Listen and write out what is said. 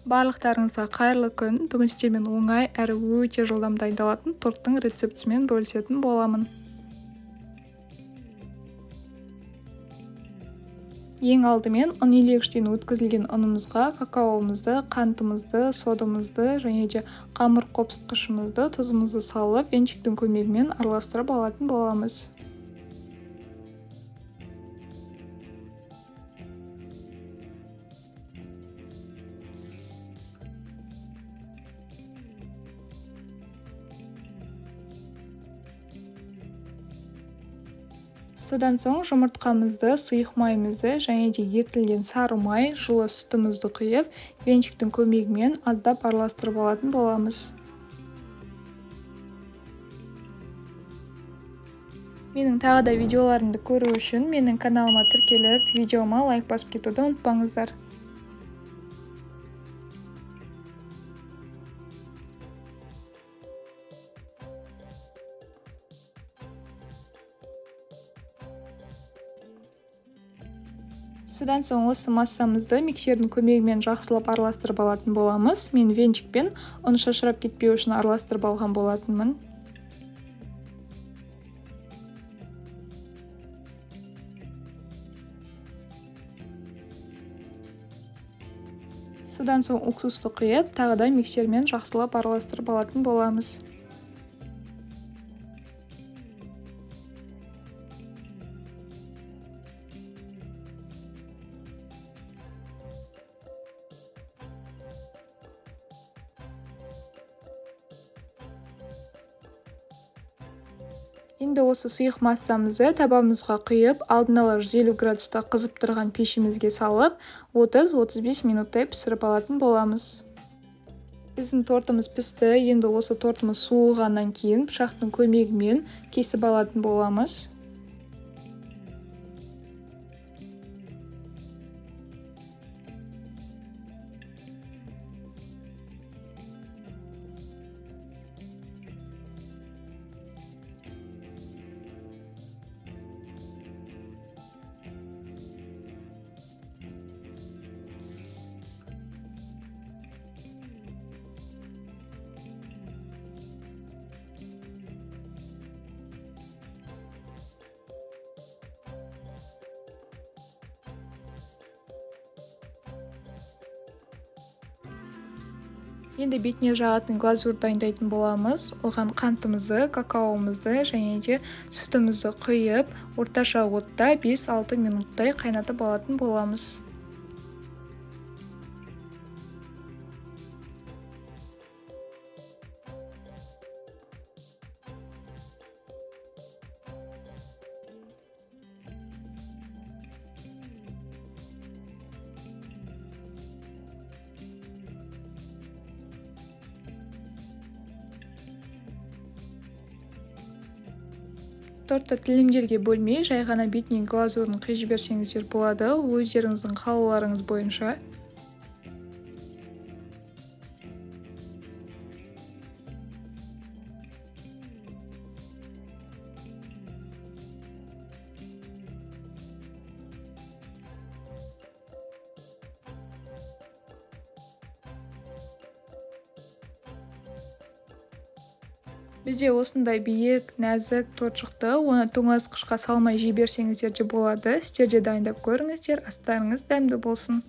Барлықтарыңызға қайырлы күн. Бүгін сіздермен оңай әрі өте жылдам дайындалатын торттың рецептісімен бөлісетін боламын. Ең алдымен ұн илегіштен өткізілген ұнымызға какаомызды, қантымызды, содамызды және де қамыр қопсытқышымызды, тұзымызды салып, венчиктің көмегімен араластырып алатын боламыз. Содан соң жұмыртқамызды, сұйық майымызды және де ерітілген сары май, жылы сүтімізді құйып, венчиктің көмегімен аздап араластырып алатын боламыз. Менің тағы да видеоларымды көру үшін менің каналыма тіркеліп, видеома лайк басып кетуді ұмытпаңыздар. Содан соң осы массамызды миксердің көмегімен жақсылап араластырып алатын боламыз. Мен венчикпен ұн шашырап кетпеу үшін араластырып алған болатынмын. Содан соң уксусты құйып, тағы да миксермен жақсылап араластырып алатын боламыз. Енді осы сұйық массамызды табамызға құйып, алдын ала 150 градуста қызып тұрған пешімізге салып, 30-35 минуттай пісіріп алатын боламыз. Біздің тортымыз пісті. Енді осы тортымыз суығаннан кейін пышақтың көмегімен кесіп алатын боламыз. Енді бетіне жағатын глазур дайындайтын боламыз. Оған қантымызды, какаомызды және де сүтімізді құйып, орташа отта 5-6 минуттай қайнатып алатын боламыз. Тортты тілімдерге бөлмей, жай ғана бетінен глазурын құйып жіберсеңіздер болады, өздеріңіздің қалауларыңыз бойынша. Бізде осындай биік, нәзік торт шықты. Оны тоңазытқышқа салмай жей берсеңіздер де болады. Сіздер де дайындап көріңіздер, астарыңыз дәмді болсын.